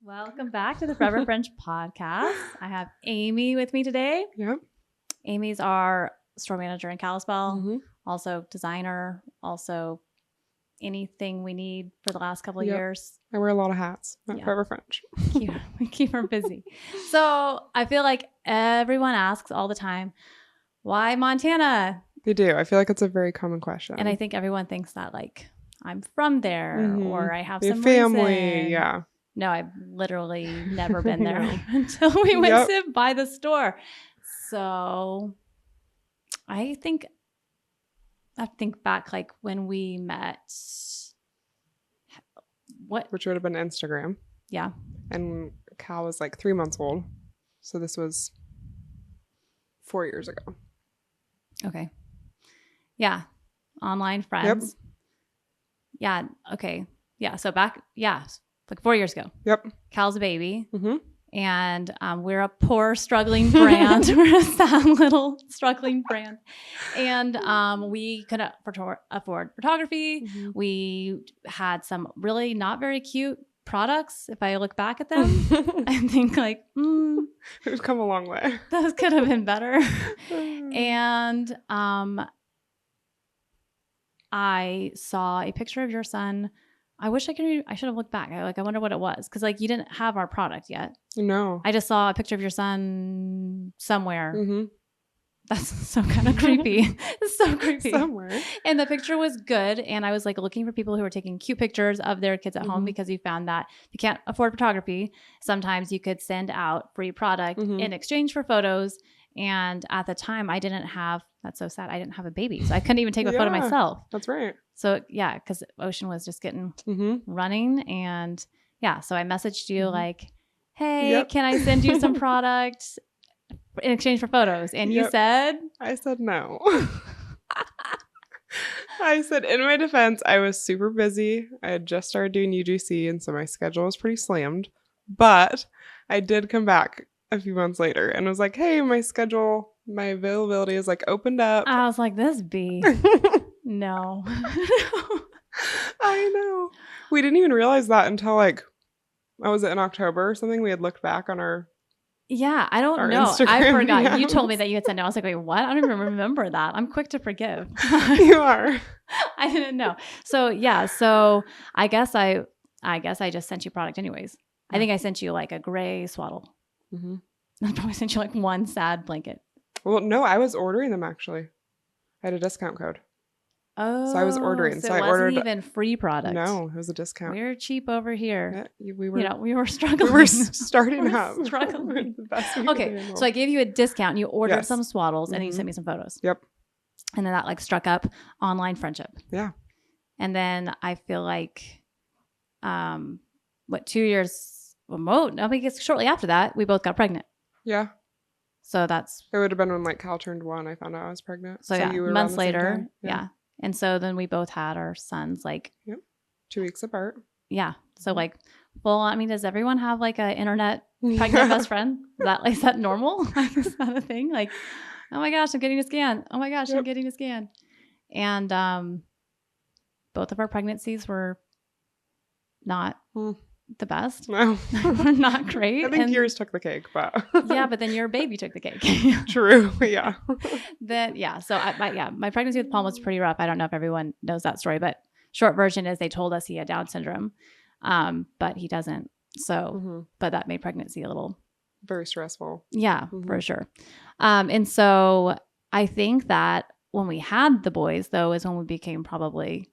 Welcome back to the Forever French podcast. I have Amy with me today. Yep. Amy's our store manager in Kalispell, Mm-hmm. also designer, also anything we need for the last couple of years. I wear a lot of hats at Forever French. We keep her busy. So I feel like everyone asks all the time, why Montana? They do. I feel like it's a very common question. And I think everyone thinks that like I'm from there or I have some family. reason. Yeah. No, I've literally never been there until we went to buy the store. So I think back like when we met. Which would have been Instagram. Yeah. And Cal was like 3 months old. So this was 4 years ago. Okay. Yeah. Online friends. Yep. Yeah. Okay. Yeah. So back, like 4 years ago. Yep. Cal's a baby. Mm-hmm. And we're a poor, struggling brand. We're a sad little struggling brand. And we couldn't afford photography. Mm-hmm. We had some really not very cute products. If I look back at them, I think like, we've come a long way. Those could have been better. And I saw a picture of your son. I wish I should have looked back. I wonder what it was. Cause like you didn't have our product yet. No. I just saw a picture of your son somewhere. Mm-hmm. That's so kind of creepy. It's so creepy. Somewhere. And the picture was good. And I was like looking for people who were taking cute pictures of their kids at home because you found that if you can't afford photography, sometimes you could send out free product in exchange for photos. And at the time I didn't have, that's so sad. I didn't have a baby. So I couldn't even take a photo myself. That's right. So yeah, because Ocean was just getting running. And so I messaged you like, hey, can I send you some product in exchange for photos? And you said? I said no. I said, in my defense, I was super busy. I had just started doing UGC, and so my schedule was pretty slammed. But I did come back a few months later and was like, hey, my availability is like opened up. I was like, this bee. No. I know. We didn't even realize that until like, was it in October or something? We had looked back on our I don't know. Instagram I forgot. DMs. You told me that you had said no. I was like, wait, what? I don't even remember that. I'm quick to forgive. You are. I didn't know. So so I guess I just sent you product anyways. I think I sent you like a gray swaddle. Mm-hmm. I probably sent you like one sad blanket. Well, no, I was ordering them actually. I had a discount code. Oh, so I was ordering. So it wasn't even free product. No, it was a discount. We're cheap over here. Yeah, we were struggling. We were starting up. Struggling. The best okay, so I gave you a discount. And you ordered some swaddles, and then you sent me some photos. Yep. And then that like struck up online friendship. Yeah. And then I feel like, 2 years? Well, I guess shortly after that, we both got pregnant. Yeah. So it would have been when like Cal turned 1. I found out I was pregnant. So you were months later. Yeah. And so then we both had our sons like 2 weeks apart. Yeah. So like, well, I mean, does everyone have like an internet pregnant best friend? Is that normal? Is that a thing? Like, oh my gosh, I'm getting a scan. Oh my gosh, I'm getting a scan. And both of our pregnancies were not the best. No. We're not great. I think yours took the cake, but yeah, but then your baby took the cake. True. Yeah. So my pregnancy with Palm was pretty rough. I don't know if everyone knows that story, but short version is they told us he had Down syndrome, but he doesn't. So, but that made pregnancy a little very stressful. Yeah, for sure. And so I think that when we had the boys, though, is when we became probably.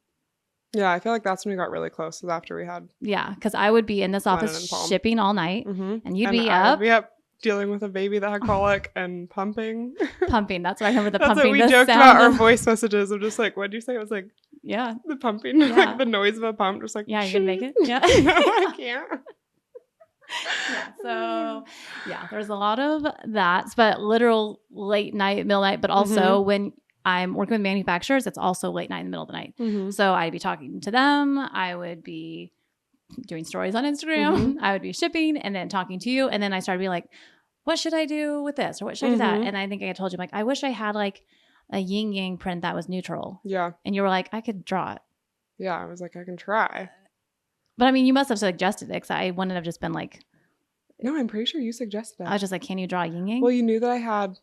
Yeah, I feel like that's when we got really close. Was after we had. Yeah, because I would be in this office shipping all night, and you'd be up. I'd be up dealing with a baby that had colic and pumping. Pumping. That's what I remember. The that's pumping. What we joked about our voice messages of just like, what did you say? It was like, the pumping, like the noise of a pump, just like. Yeah, you can make it. Yeah. No, I can't. So there's a lot of that, but literal late night, middle night, but also when I'm working with manufacturers, it's also late night in the middle of the night. So I'd be talking to them. I would be doing stories on Instagram. I would be shipping and then talking to you. And then I started being like, what should I do with this? Or what should I do that? And I think I told you, like, I wish I had like a yin yang print that was neutral. Yeah. And you were like, I could draw it. Yeah. I was like, I can try. But I mean, you must have suggested it because I wouldn't have just been like. No, I'm pretty sure you suggested it. I was just like, can you draw yin yang? Well, you knew that I had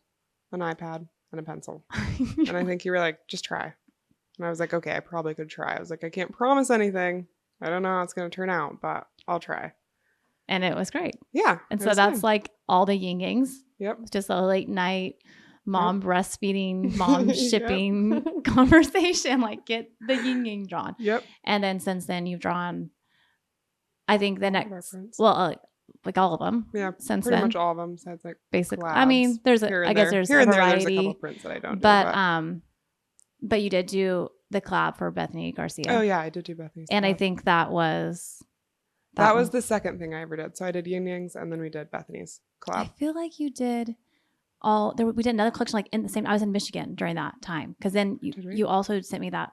an iPad and a pencil. And I think you were like, just try. And I was like, okay, I probably could try. I was like, I can't promise anything. I don't know how it's going to turn out, but I'll try. And it was great. Yeah. And so that's like all the yin yangs. Yep. Just a late night mom breastfeeding, mom shipping conversation. Like get the yin yang drawn. Yep. And then since then you've drawn, I think the next, reference. well, like all of them. Yeah. Since pretty then. much all of them. Besides like basically. collabs, I mean, there's a, I guess there's a variety. There's a couple prints that I don't do. But you did do the collab for Bethany Garcia. Oh yeah, I did do Bethany's. And collab. I think that was the second thing I ever did. So I did Yin Yang's and then we did Bethany's collab. I feel like you did we did another collection like in the same, I was in Michigan during that time. Cause then you also sent me that,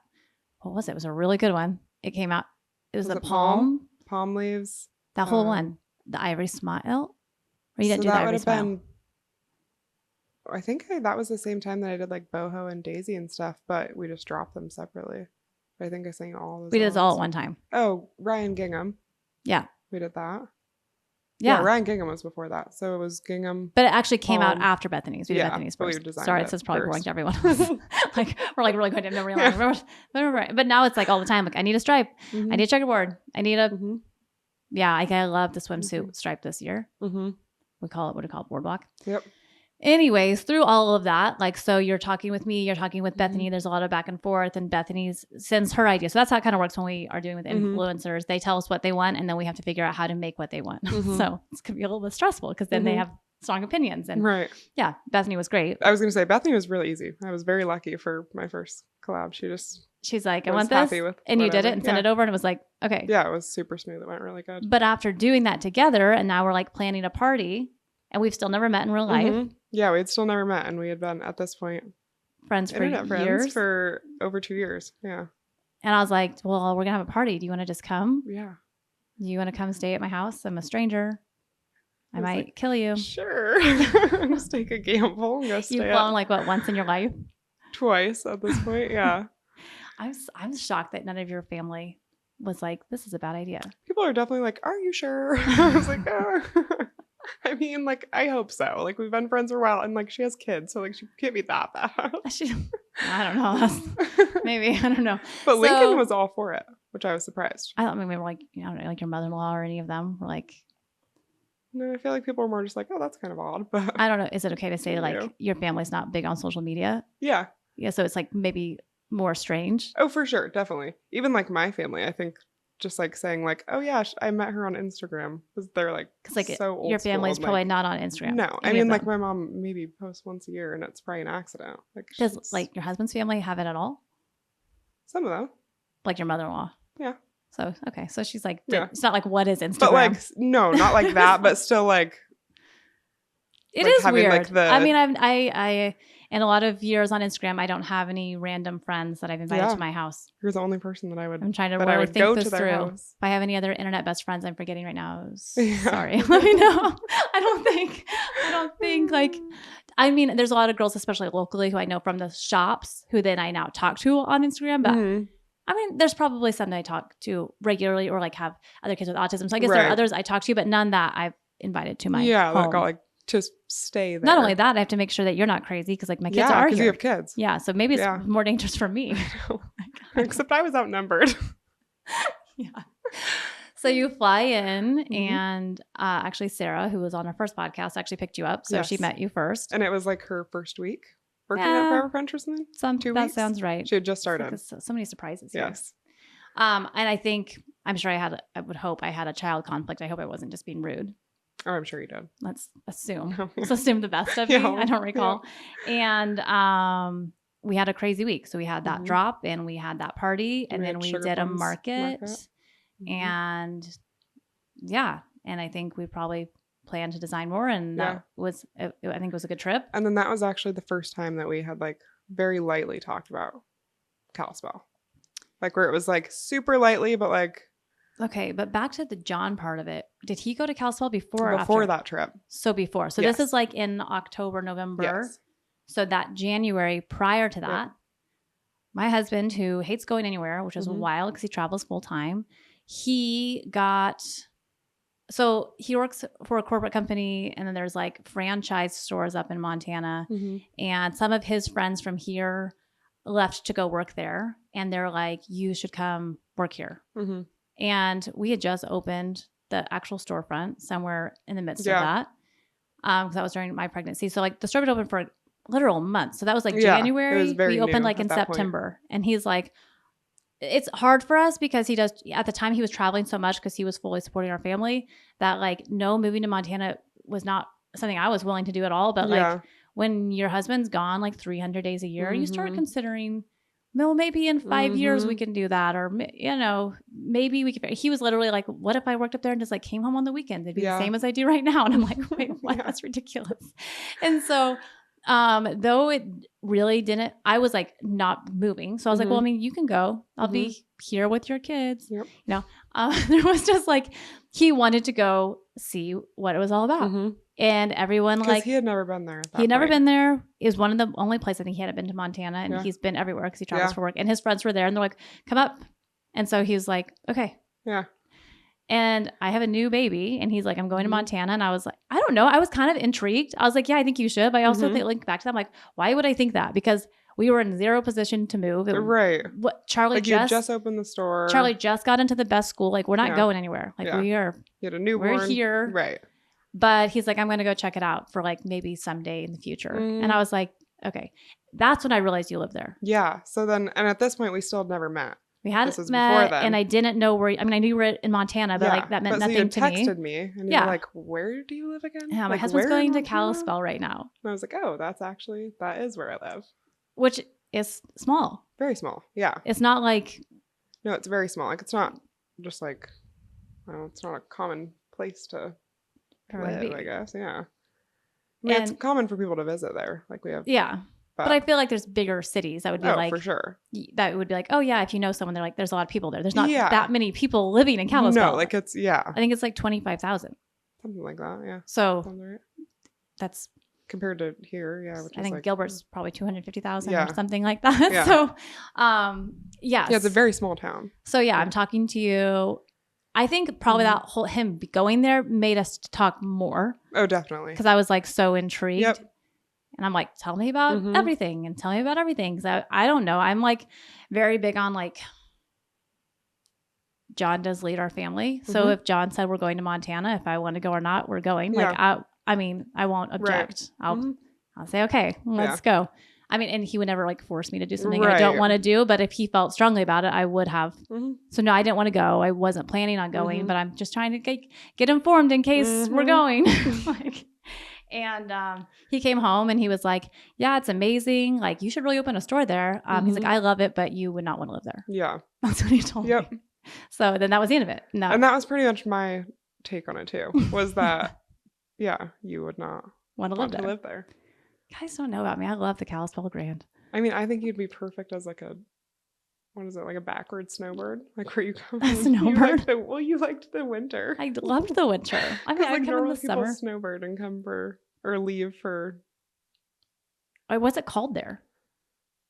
what was it? It was a really good one. It came out, it was a palm leaves. That whole one, the Ivory Smile. Or you didn't do the Ivory Smile? I think that was the same time that I did like Boho and Daisy and stuff, but we just dropped them separately. I think I sang all those. We did it all at one time. Oh, Ryan Gingham. Yeah. We did that. Yeah. Ryan Gingham was before that. So it was Gingham. But it actually came out after Bethany's. We did Bethany's first. Sorry, this is probably boring to everyone else. Like, we're like really going to memory lane. But now it's like all the time. Like, I need a stripe. Mm-hmm. I need a checkerboard. I need a, I love the swimsuit stripe this year. Mm-hmm. We call it, what do we call it? Boardwalk. Yep. Anyways, through all of that, like, so you're talking with me, you're talking with Bethany, there's a lot of back and forth, and Bethany's sends her idea. So that's how it kind of works when we are doing with influencers. They tell us what they want, and then we have to figure out how to make what they want. So it's going to be a little bit stressful because then they have strong opinions. And yeah, Bethany was great. I was going to say, Bethany was really easy. I was very lucky for my first collab. She's like, I want this. And you did it and sent it over, and it was like, okay. Yeah, it was super smooth. It went really good. But after doing that together, and now we're like planning a party, and we've still never met in real life. Yeah, we had still never met, and we had been at this point friends for years. For over 2 years. Yeah. And I was like, well, we're gonna have a party. Do you want to just come? Yeah. Do you want to come stay at my house? I'm a stranger. I might kill you. Sure. Just take a gamble and go stay. You've flown like what, once in your life? Twice at this point. Yeah. I'm shocked that none of your family was like, this is a bad idea. People are definitely like, are you sure? I was like, oh. I mean, like, I hope so. Like, we've been friends for a while, and like, she has kids, so like, she can't be that bad. I don't know. Maybe, I don't know. But Lincoln was all for it, which I was surprised. I thought maybe we were like, I don't know, like your mother-in-law or any of them were like. No, I feel like people are more just like, oh, that's kind of odd. But I don't know. Is it okay to say like your family's not big on social media? Yeah. Yeah. So it's like maybe more strange. Oh, for sure, definitely. Even like my family, I think. Just like saying like, oh yeah, I met her on Instagram, because they're like, like so old your family's school, probably like, not on Instagram. No, I mean like my mom maybe posts once a year, and it's probably an accident. Like, does like your husband's family have it at all? Some of them, like your mother-in-law. Yeah. So okay, so she's like, it's not like what is Instagram, but like no, not like that, but still like. It is weird. Like I mean, I in a lot of years on Instagram, I don't have any random friends that I've invited to my house. You're the only person that I would. I'm trying to really think this through. House. If I have any other internet best friends I'm forgetting right now, sorry. Let me know. I don't think like. I mean, there's a lot of girls, especially locally, who I know from the shops, who then I now talk to on Instagram. But I mean, there's probably some that I talk to regularly, or like have other kids with autism. So I guess there are others I talk to, but none that I've invited to my home. like to stay there. Not only that, I have to make sure that you're not crazy, because like my kids are here. You have kids. Yeah, so maybe it's more dangerous for me. Except I was outnumbered. Yeah. So you fly in, and actually Sarah, who was on our first podcast, actually picked you up. So she met you first, and it was like her first week working at Forever Crunch or something. 2 weeks. That sounds right. She had just started. So many surprises. Yes. Here. And I'm sure I would hope I had a child conflict. I hope I wasn't just being rude. Oh, I'm sure you did. Let's assume. Let's assume the best of me. I don't recall. Yeah. And we had a crazy week. So we had that drop, and we had that party, and then we did a market. And and I think we probably planned to design more, and that was, I think it was a good trip. And then that was actually the first time that we had like very lightly talked about Kalispell. Like where it was like super lightly, but like. Okay, but back to the John part of it. Did he go to Kalispell before or Before after? That trip. So before. So this is like in October, November. Yes. So that January prior to that, my husband, who hates going anywhere, which is wild because he travels full time, he works for a corporate company, and then there's like franchise stores up in Montana. And some of his friends from here left to go work there. And they're like, you should come work here. And we had just opened the actual storefront somewhere in the midst of that. Because that was during my pregnancy. So like the store was open for a literal month. So that was like January. It was very we opened like in September. And he's like, it's hard for us because he does, at the time he was traveling so much because he was fully supporting our family, that like no, moving to Montana was not something I was willing to do at all. But like when your husband's gone like 300 days a year, you start considering, well, maybe in 5 years we can do that. Or, you know, maybe we could. He was literally like, what if I worked up there and just like came home on the weekend? It'd be the same as I do right now. And I'm like, wait, what? That's ridiculous. And so though it really didn't, I was like not moving. So I was like, well, I mean, you can go. I'll be here with your kids. You know, there was just like, he wanted to go see what it was all about. And everyone like, he had never been there. He had never been there. It was one of the only places I think he hadn't been to Montana, and he's been everywhere because he travels for work. And his friends were there, and they're like, come up. And so he was like, okay. Yeah. And I have a new baby, and he's like, I'm going to Montana. And I was like, I don't know. I was kind of intrigued. I was like, yeah, I think you should. But I also think back to that. I'm like, why would I think that? Because we were in zero position to move. What Charlie like just opened the store. Charlie just got into the best school. Like we're not going anywhere. Like we are. You had a newborn. We're here. Right. But he's like, I'm going to go check it out for like maybe someday in the future. And I was like, okay. That's when I realized you live there. Yeah. So then, and at this point, we still had never met. We hadn't met, and I didn't know where. I mean, I knew you were in Montana, but like that meant nothing to me. You texted me, and you were like, "Where do you live again?" Yeah, my like, husband's going to Kalispell right now. And I was like, "Oh, that is where I live," which is small, very small. Yeah, it's not like. No, it's very small. Like it's not just like, it's not a common place to live. I guess. Yeah. I mean, it's common for people to visit there. Like we have. Yeah. But I feel like there's bigger cities that would be like, for sure. That would be like, oh yeah, if you know someone, they're like, there's a lot of people there. There's not that many people living in Kalispell. No, like it's I think it's like 25,000. Something like that, yeah. So that's compared to here, yeah. Which I think like, Gilbert's probably 250,000 or something like that. Yeah. So, yes. Yeah, it's a very small town. So yeah, I'm talking to you. I think probably that whole him going there made us talk more. Oh, definitely. Because I was like so intrigued. Yep. And I'm like, tell me about everything and tell me about everything. Because I don't know. I'm like very big on like, John does lead our family. So if John said we're going to Montana, if I want to go or not, we're going. Like, I mean, I won't object. Right. I'll say, okay, let's go. I mean, and he would never like force me to do something I don't want to do. But if he felt strongly about it, I would have. So no, I didn't want to go. I wasn't planning on going, but I'm just trying to get informed in case we're going. Like, and he came home and he was like, yeah, it's amazing. Like, you should really open a store there. He's like, I love it, but you would not want to live there. Yeah. That's what he told me. So then that was the end of it. No. And that was pretty much my take on it too, was that, you would not want to live there. You guys don't know about me. I love the Kalispell Grand. I mean, I think you'd be perfect as like a, what is it, like a backward snowbird? Like where you come a snowbird? You liked the winter. I loved the winter. I mean, I like come in the people summer. Snowbird and come for, or leave for. What's it called there?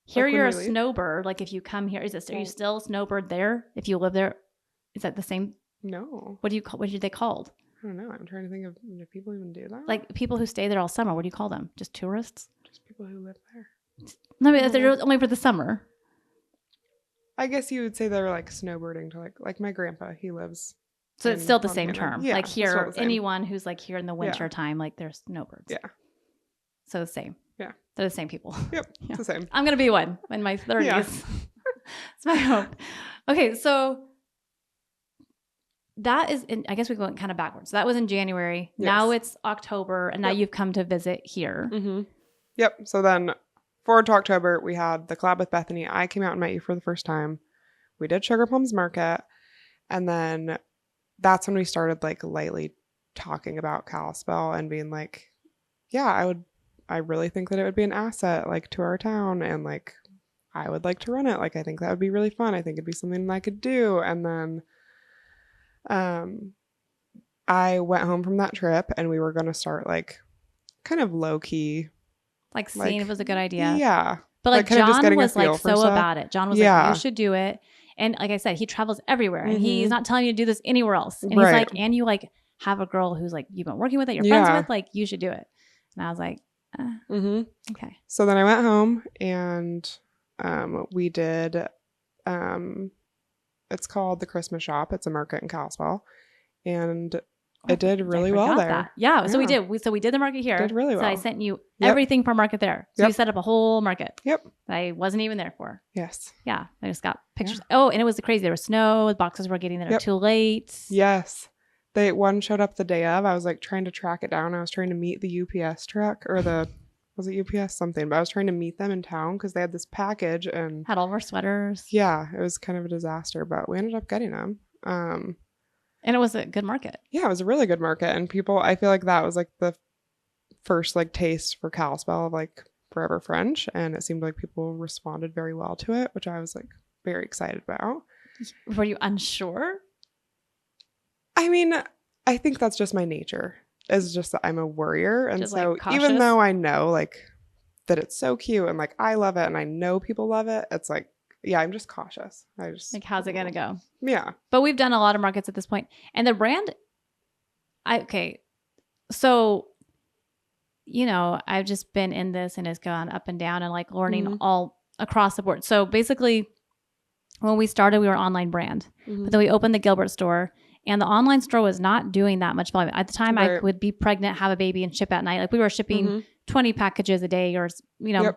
Here you're a snowbird. Like if you come here, are you still a snowbird there? If you live there, is that the same? No. What are they called? I don't know. I'm trying to think of, do people even do that? Like people who stay there all summer. What do you call them? Just tourists? Just people who live there. No, but they're only for the summer. I guess you would say they're like snowbirding to like my grandpa. He lives. So it's still the same term. Yeah, like here, anyone who's like here in the winter time, like they're snowbirds. Yeah. So the same. Yeah. They're the same people. Yep. It's the same. I'm going to be one in my 30s. Yeah. It's my hope. Okay. So that is, I guess we went kind of backwards. So that was in January. Yes. Now it's October and now you've come to visit here. Yep. So then forward to October, we had the collab with Bethany. I came out and met you for the first time. We did Sugar Plums Market. And then that's when we started like lightly talking about Kalispell and being like, yeah, I really think that it would be an asset like to our town and like I would like to run it. Like I think that would be really fun. I think it'd be something that I could do. And then I went home from that trip and we were going to start like kind of low key. Like seeing if it was a good idea. Yeah. But like John was like so about it. John was like, you should do it. And like I said, he travels everywhere and Mm-hmm. he's not telling you to do this anywhere else. And he's Right. like, and you like have a girl who's like, you've been working with it, you're Yeah. friends with, like, you should do it. And I was like, Mm-hmm. okay. So then I went home and we did, it's called the Christmas Shop. It's a market in Kalispell. And it did really well there. That. Yeah. So we did. We did the market here. Did really well. So I sent you everything for market there. So Yep. you set up a whole market. Yep. That I wasn't even there for. Yes. Yeah. I just got pictures. Yeah. Oh, and it was crazy. There was snow. The boxes were getting there too late. Yes. One showed up the day of. I was like trying to track it down. I was trying to meet the UPS truck or was it UPS something? But I was trying to meet them in town because they had this package and had all of our sweaters. Yeah. It was kind of a disaster, but we ended up getting them. And it was a good market. Yeah, it was a really good market. And people, I feel like that was like the first like taste for Kalispell of like Forever French. And it seemed like people responded very well to it, which I was like very excited about. Were you unsure? I mean, I think that's just my nature. It's just that I'm a worrier. And just, so like, even though I know like that it's so cute and like I love it and I know people love it, it's like, yeah, I'm just cautious. I just like, how's it going to go? Yeah. But we've done a lot of markets at this point. And the brand, so, you know, I've just been in this and it's gone up and down and like learning all across the board. So basically, when we started, we were an online brand. But then we opened the Gilbert store and the online store was not doing that much volume. At the time, I would be pregnant, have a baby and ship at night. Like we were shipping 20 packages a day or, you know,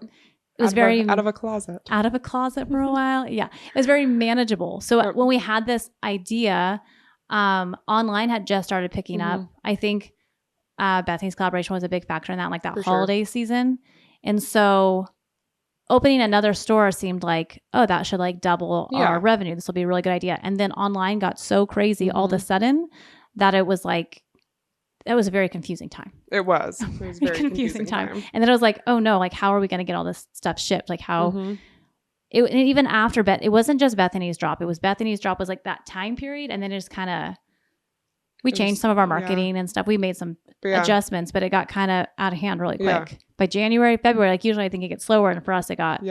it was out of a closet. Out of a closet for a while. Yeah. It was very manageable. So when we had this idea, online had just started picking up. I think Bethany's collaboration was a big factor in that, like that for holiday season. And so opening another store seemed like, oh, that should like double our revenue. This will be a really good idea. And then online got so crazy all of a sudden that it was like, that was a very confusing time. It was very confusing time. And then I was like, oh no, like how are we going to get all this stuff shipped? Like how, and even after it wasn't just Bethany's drop. It was Bethany's drop was like that time period. And then it just kind of, we changed some of our marketing and stuff. We made some adjustments, but it got kind of out of hand really quick. Yeah. By January, February, like usually I think it gets slower. And for us, it got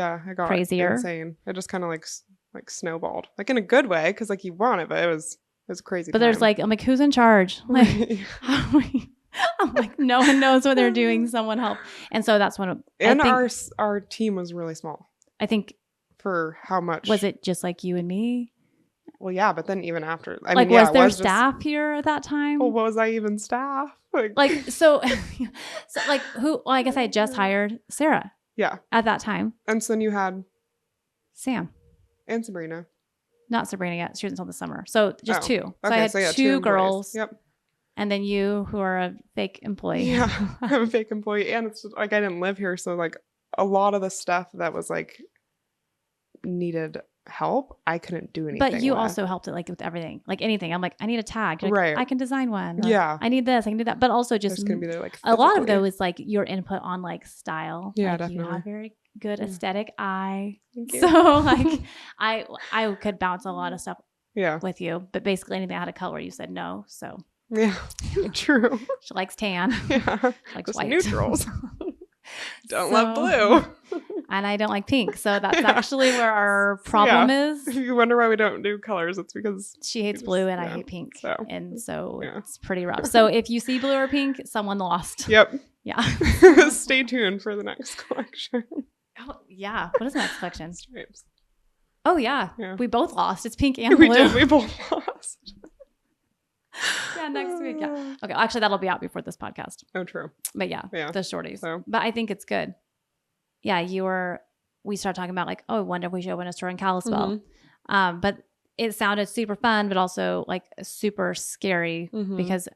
crazier. Insane. It just kind of like snowballed, like in a good way. Cause like you want it, but it was crazy. But there's like, I'm like, who's in charge? Like, I'm like, no one knows what they're doing. Someone help. And so that's when our team was really small. I think for how much was it just like you and me? Well, yeah, but then even after, was there staff here at that time? Well, was I even staff? So like who? Well, I guess I had just hired Sarah. Yeah. At that time. And so then you had Sam and Sabrina. Not Sabrina yet. She was until the summer. So just two. So okay, I had two girls. Yep. And then you, who are a fake employee. Yeah, I'm a fake employee. And it's just, like, I didn't live here. So like a lot of the stuff that was like needed help, I couldn't do anything. But you also helped it like with everything, like anything. I'm like, I need a tag. You're like, I can design one. Yeah. I need this. I can do that. But also just gonna be there, like, a lot of those like your input on like style. Yeah, like, definitely. You have very good aesthetic eye. Thank you. So like I could bounce a lot of stuff with you, but basically anything I had a color, you said no. So yeah, true. She likes tan. Yeah, she likes white. Neutrals. Don't love blue. And I don't like pink. So that's actually where our problem is. If you wonder why we don't do colors, it's because she hates blue and I hate pink. And so it's pretty rough. So if you see blue or pink, someone lost. Yep. Yeah. Stay tuned for the next collection. Oh, yeah. What is the next collection? Stripes. Oh, yeah. We both lost. It's pink and blue. We did. We both lost. Yeah, next week. Yeah. Okay. Actually, that'll be out before this podcast. Oh, true. But yeah. The shorties. So. But I think it's good. Yeah, we started talking about like, oh, I wonder if we should open a store in Kalispell. But it sounded super fun, but also like super scary because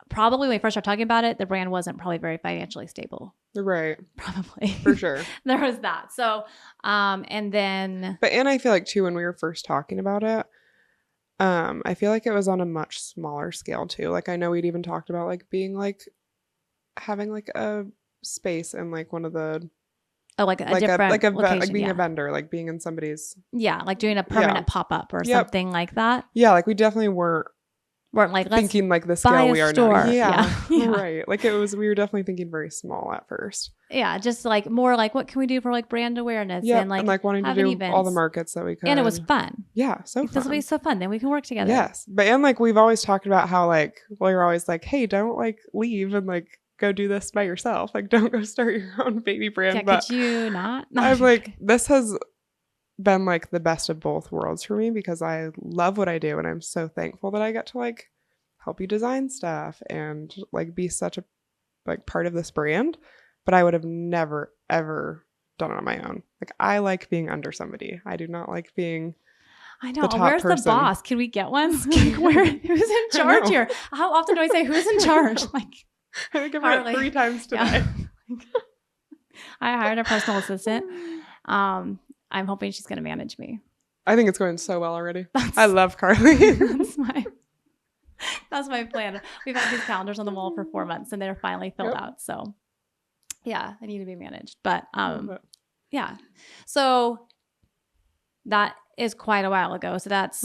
probably when we first started talking about it, the brand wasn't probably very financially stable. Right. Probably. For sure. There was that. So, and then. But, and I feel like too, when we were first talking about it, I feel like it was on a much smaller scale too. Like I know we'd even talked about like being like having like a space in like one of the like a different location, like being a vendor, like being in somebody's like doing a permanent pop-up or something like that. Yeah, like we definitely weren't weren't like, let's thinking like the buy scale a we are store. now. Yeah. Right. Like we were definitely thinking very small at first. Yeah, just like more like what can we do for like brand awareness Yeah, and like wanting to do all the markets that we could. And it was fun. Yeah, so like, fun. This will be so fun. Then we can work together. Yes, but and like we've always talked about how like you're always like, hey, don't like leave and like go do this by yourself. Like don't go start your own baby brand. Yeah, but could you not? I'm like, this has been like the best of both worlds for me because I love what I do and I'm so thankful that I get to like help you design stuff and like be such a like part of this brand. But I would have never ever done it on my own. Like I like being under somebody. I do not like being I know. the top Where's person. The boss? Can we get one? Who's in charge here? How often do I say who's in charge? Like I think I've heard it 3 times today. Yeah. I hired a personal assistant. I'm hoping she's going to manage me. I think it's going so well already. I love Carly. That's my plan. We've had these calendars on the wall for 4 months and they're finally filled out. So yeah, I need to be managed. But yeah. So that is quite a while ago. So that's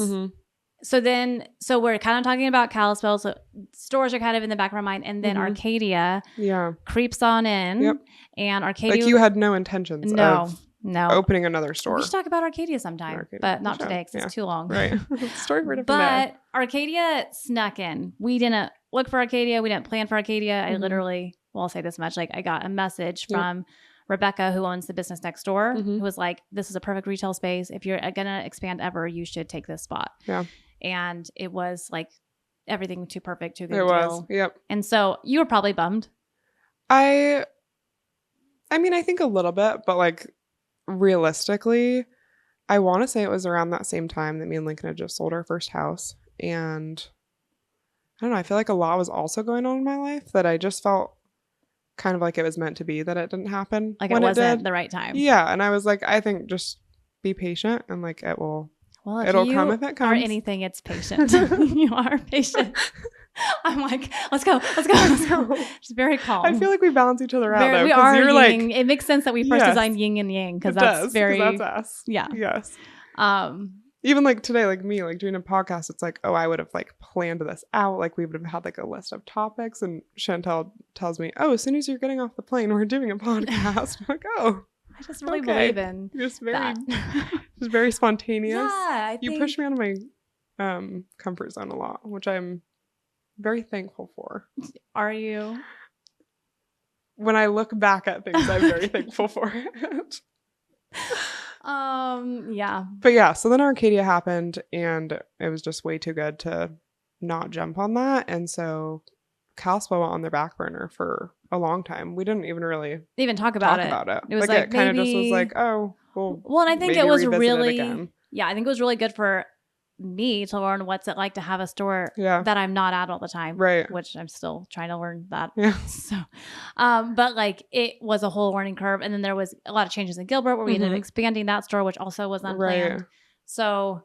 so we're kind of talking about Kalispell. So stores are kind of in the back of our mind. And then Arcadia creeps on in. And Arcadia, like you had no intentions of opening another store. We should talk about Arcadia sometime, but not today because it's too long. Right. Story for a different day. But Arcadia snuck in. We didn't look for Arcadia. We didn't plan for Arcadia. I literally, well, I'll say this much. Like I got a message from Rebecca, who owns the business next door, who was like, this is a perfect retail space. If you're going to expand ever, you should take this spot. Yeah. And it was like everything too perfect, too good deal. It was. Yep. And so you were probably bummed. I mean, I think a little bit, but like realistically, I want to say it was around that same time that me and Lincoln had just sold our first house. And I don't know, I feel like a lot was also going on in my life that I just felt kind of like it was meant to be that it didn't happen. Like it wasn't the right time. Yeah. And I was like, I think just be patient and like it'll come if it comes. Or anything, it's patient. You are patient. I'm like, let's go. Just very calm. I feel like we balance each other out though. We are you're like, it makes sense that we first designed yin and yang because that's that's us. Yeah. Yes. Even like today, like me, like doing a podcast, it's like, oh, I would have like planned this out. Like we would have had like a list of topics, and Chantelle tells me, oh, as soon as you're getting off the plane, we're doing a podcast. I'm like, oh. I just really believe in just very spontaneous. Yeah, you push me out of my comfort zone a lot, which I'm very thankful for. Are you? When I look back at things, I'm very thankful for it. Yeah. But yeah, so then Arcadia happened, and it was just way too good to not jump on that, and so Kalispell went on their back burner for a long time. We didn't even really talk about it. It was like it kind of just was like, oh, well, and I think it was really, I think it was really good for me to learn what's it like to have a store that I'm not at all the time. Right. Which I'm still trying to learn that. Yeah. So, but like it was a whole learning curve. And then there was a lot of changes in Gilbert where we ended up expanding that store, which also was unplanned. Right. So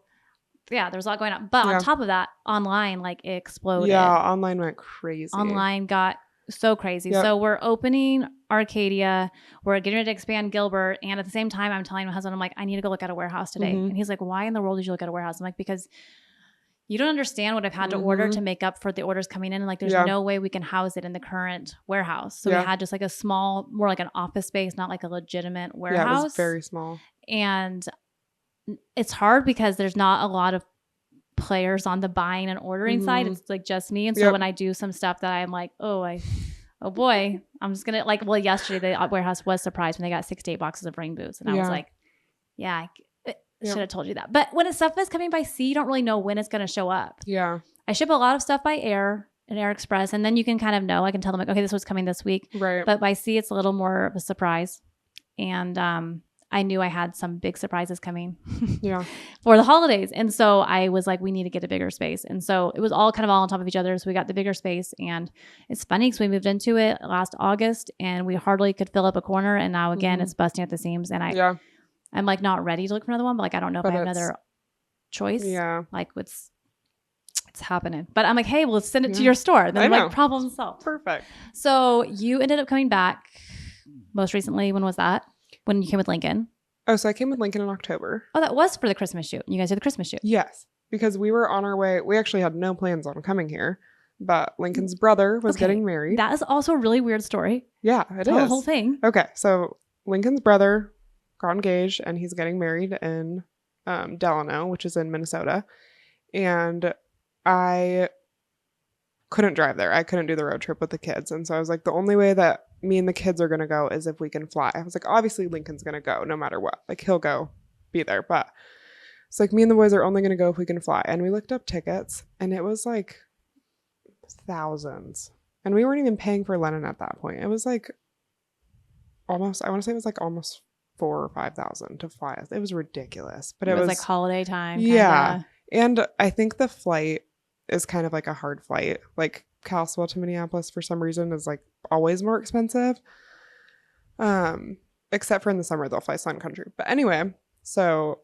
yeah, there was a lot going on. But on top of that, online like exploded. Yeah, online went crazy. Online got so crazy. Yep. So we're opening Arcadia. We're getting ready to expand Gilbert. And at the same time, I'm telling my husband, I'm like, I need to go look at a warehouse today. And he's like, why in the world did you look at a warehouse? I'm like, because you don't understand what I've had to order to make up for the orders coming in. And like, there's no way we can house it in the current warehouse. So we had just like a small, more like an office space, not like a legitimate warehouse. Yeah, it was very small. And it's hard because there's not a lot of players on the buying and ordering side. It's like just me. And so when I do some stuff that I'm like, oh boy, I'm just gonna like, well, yesterday the warehouse was surprised when they got 6 to 8 boxes of rain boots, and I was like, I should have told you that. But when stuff is coming by sea, you don't really know when it's going to show up. Yeah, I ship a lot of stuff by air and Air Express, and then you can kind of know. I can tell them like, okay, this was coming this week, right? But by sea, it's a little more of a surprise, and I knew I had some big surprises coming for the holidays. And so I was like, we need to get a bigger space. And so it was all kind of all on top of each other. So we got the bigger space, and it's funny because we moved into it last August and we hardly could fill up a corner. And now again, it's busting at the seams, and I'm like not ready to look for another one, but like, I don't know if I have another choice. Yeah. Like it's happening, but I'm like, hey, we'll send it to your store. Then I'm like, problem solved. Perfect. So you ended up coming back most recently. When was that? When you came with Lincoln? Oh, so I came with Lincoln in October. Oh, that was for the Christmas shoot. You guys did the Christmas shoot. Yes. because we were on our way. We actually had no plans on coming here, but Lincoln's brother was getting married. That is also a really weird story. Yeah, it Tell is. the whole thing. Okay, so Lincoln's brother got engaged and he's getting married in Delano, which is in Minnesota. And I couldn't drive there. I couldn't do the road trip with the kids. And so I was like, the only way that me and the kids are going to go is if we can fly. I was like, obviously Lincoln's going to go no matter what. Like he'll go be there. But it's like me and the boys are only going to go if we can fly. And we looked up tickets and it was like thousands. And we weren't even paying for Lennon at that point. It was like almost, I want to say it was like almost 4,000 or 5,000 to fly us. It was ridiculous. But it was like holiday time. Yeah. Kinda. And I think the flight is kind of like a hard flight. Like Kalispell to Minneapolis for some reason is like always more expensive. Except for in the summer they'll fly Sun Country. But anyway, so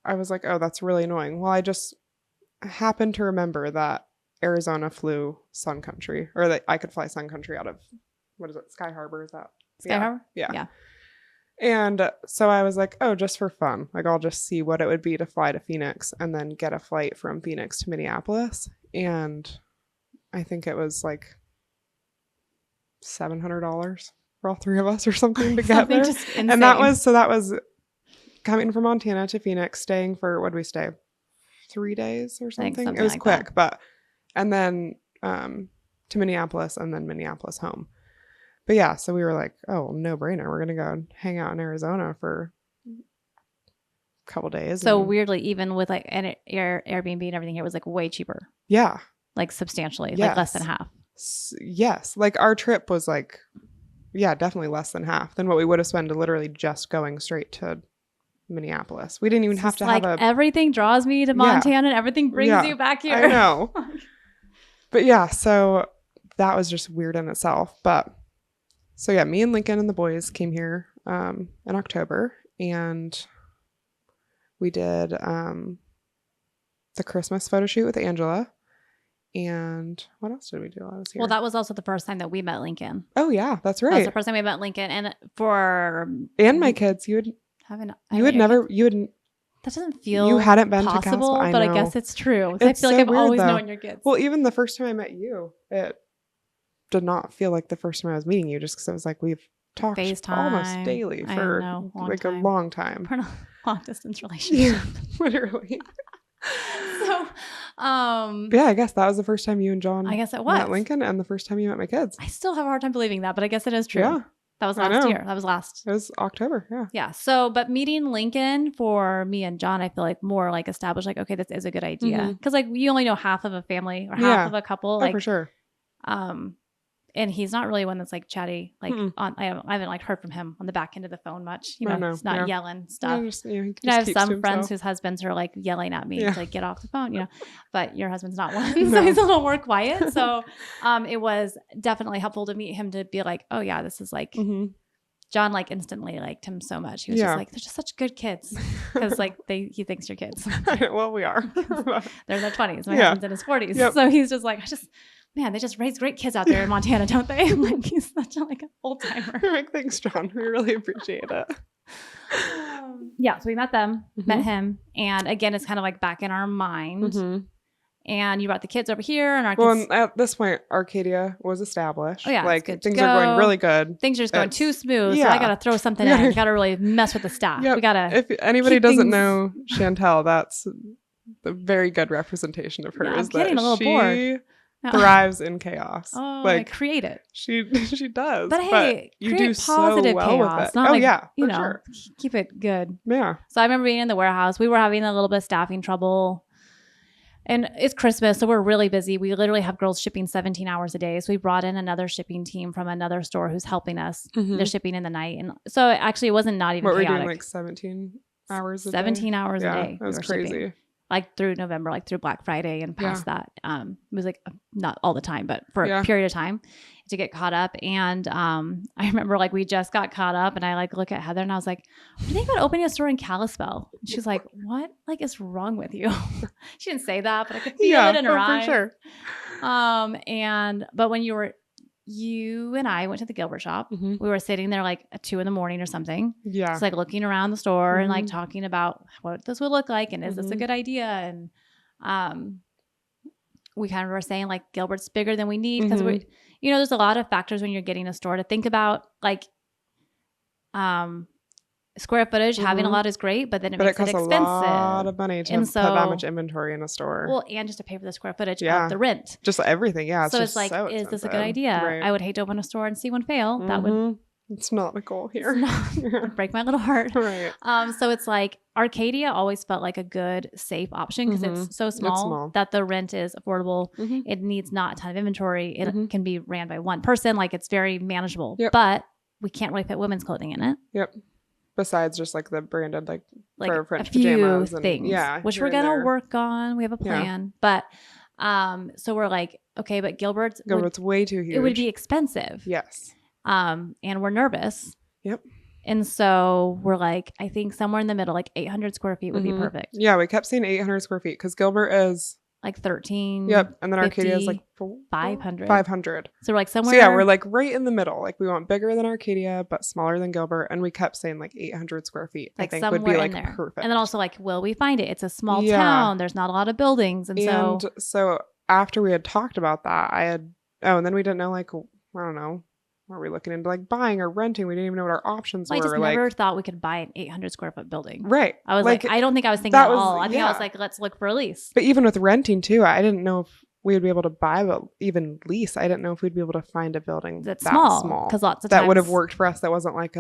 I was like, oh, that's really annoying. Well, I just happened to remember that Arizona flew Sun Country, or that I could fly Sun Country out of, what is it, Sky Harbor? Is that Sky Harbor? Yeah. And so I was like, oh, just for fun. Like, I'll just see what it would be to fly to Phoenix and then get a flight from Phoenix to Minneapolis. And I think it was like $700 for all three of us or something to get there. Just insane. And that was coming from Montana to Phoenix, staying for, what did we stay? 3 days or something? It was like quick, and then to Minneapolis and then Minneapolis home. But yeah, so we were like, oh, no brainer. We're going to go hang out in Arizona for a couple days. So weirdly, even with like an Airbnb and everything, it was like way cheaper. Yeah. Like substantially, Yes. like less than half. Yes. Like our trip was like, yeah, definitely less than half than what we would have spent literally just going straight to Minneapolis. We didn't even have to like have everything draws me to Montana and everything brings you back here. I know. But yeah, so that was just weird in itself. But so yeah, me and Lincoln and the boys came here in October, and we did the Christmas photo shoot with Angela. And what else did we do while I was here? Well, that was also the first time that we met Lincoln. Oh yeah, that's right. That was the first time we met Lincoln, and my kids, you had that doesn't feel you hadn't been possible, to Kalispell, but I guess it's true. It's I feel like so I've weird, always though. known your kids. Well, even the first time I met you, it did not feel like the first time I was meeting you, just because it was like we've talked FaceTime, almost daily for a long time. We're in a long distance relationship. Yeah, literally. So, yeah, I guess that was the first time you and John I guess it was met Lincoln, and the first time you met my kids. I still have a hard time believing that, but I guess it is true. Yeah. That was last year. That was last. It was October. Yeah. Yeah. So, but meeting Lincoln for me and John, I feel like more like established, like, okay, this is a good idea. Because like you only know half of a family or half of a couple. Like, for sure. And he's not really one that's like chatty. Like I haven't like heard from him on the back end of the phone much. You know, he's not yelling stuff. I have some friends whose husbands are like yelling at me to like get off the phone, you know, but your husband's not one. So he's a little more quiet. So it was definitely helpful to meet him, to be like, oh yeah, this is like John like instantly liked him so much. He was just like, they're just such good kids. Because like he thinks you're kids. Well, we are. They're in their 20s. My husband's in his 40s. Yep. So he's just like, man, they just raise great kids out there in Montana, don't they? Like he's such like an old timer. Like, thanks, John. We really appreciate it. Yeah, so we met them, met him, and again, it's kind of like back in our mind. And you brought the kids over here, and our kids. Well, at this point, Arcadia was established. Oh yeah, like things are going really good. Things are just going too smooth. So I got to throw something in. I got to really mess with the staff. We got to. If anybody doesn't know Chantelle, that's a very good representation of her. Yeah, I'm getting a little bored. Thrives in chaos. Oh, like create it. She does. But hey, you do positive so well chaos. with it. Not for sure. Keep it good. Yeah. So I remember being in the warehouse. We were having a little bit of staffing trouble. And it's Christmas, so we're really busy. We literally have girls shipping 17 hours a day. So we brought in another shipping team from another store who's helping us. They're shipping in the night. And so actually it wasn't not even chaotic. What were we doing, like 17 hours a day? 17 hours a day. That was crazy. Shipping. Like through November, like through Black Friday and past that. It was like not all the time, but for a period of time to get caught up. And I remember like we just got caught up, and I like look at Heather and I was like, what do you think about opening a store in Kalispell? And she's like, what like is wrong with you? She didn't say that, but I could feel it in her eyes. For sure. But when you and I went to the Gilbert shop. We were sitting there like at 2 a.m. or something. Yeah. Just like looking around the store and like talking about what this would look like and is this a good idea? And We kind of were saying like Gilbert's bigger than we need because we, there's a lot of factors when you're getting a store to think about. Like, square footage, having a lot is great, but then it makes it expensive. A lot of money to put that much inventory in a store. Well, and just to pay for the square footage of the rent. Just everything. Yeah. So it's like, is this a good idea? Right. I would hate to open a store and see one fail. That would. It's not the goal here. It'd break my little heart. Right. So it's like Arcadia always felt like a good, safe option because it's so small that the rent is affordable. It needs not a ton of inventory. It can be ran by one person. Like it's very manageable. Yep. But we can't really fit women's clothing in it. Yep. Besides just like the branded like for French a few pajamas things, and, which we're gonna work on. We have a plan, but so we're like, okay, but Gilbert's way too huge. It would be expensive. Yes. And we're nervous. Yep. And so we're like, I think somewhere in the middle, like 800 square feet would be perfect. Yeah, we kept saying 800 square feet because Gilbert is like 13. Yep. And then Arcadia is like 500. 500. So we're like somewhere. So yeah, we're like right in the middle. Like we want bigger than Arcadia, but smaller than Gilbert. And we kept saying like 800 square feet. Like I think would be like perfect. And then also like, will we find it? It's a small town. There's not a lot of buildings. And so after we had talked about that, and then we didn't know like, I don't know. Were we looking into like buying or renting? We didn't even know what our options were. I just never thought we could buy an 800 square foot building. Right. I was like I don't think I was thinking at all. I think I was like, let's look for a lease. But even with renting too, I didn't know if we would be able to buy, but even lease, I didn't know if we'd be able to find a building that's small. Because lots of times that would have worked for us. That wasn't like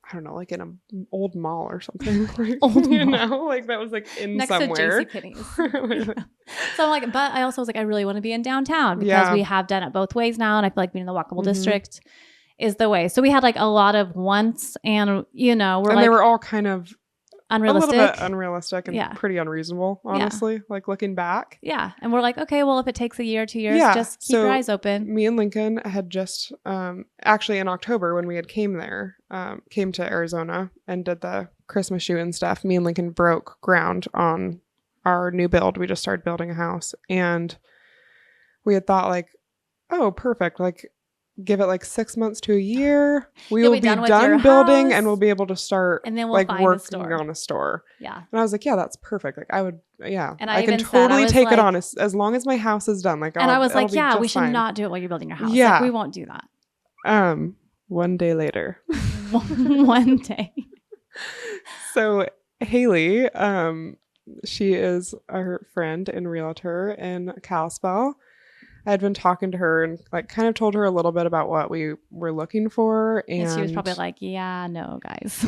I don't know, like in an old mall or something. Like that was like in next somewhere. To JCPenney's. So I'm like, but I also was like, I really want to be in downtown because we have done it both ways now. And I feel like being in the walkable district is the way. So we had like a lot of wants and, they were all kind of unrealistic. A little bit unrealistic and pretty unreasable, honestly, like looking back. Yeah. And we're like, okay, well, if it takes a year, 2 years, just keep your eyes open. Me and Lincoln had just, actually in October when we had came to Arizona and did the Christmas shoot and stuff, me and Lincoln broke ground on our new build. We just started building a house and we had thought like, oh, perfect. Like, give it like 6 months to a year. We will be done building and we'll be able to start and then we'll like find working on a store. Yeah. And I was like, yeah, that's perfect. Like I would, and I can totally take it on as long as my house is done. Like, and I was like, yeah, we should not do it while you're building your house. Yeah. Like, we won't do that. One day later. One day. So Haley, she is our friend and realtor in Kalispell. I had been talking to her and like kind of told her a little bit about what we were looking for. And she was probably like, yeah, no, guys.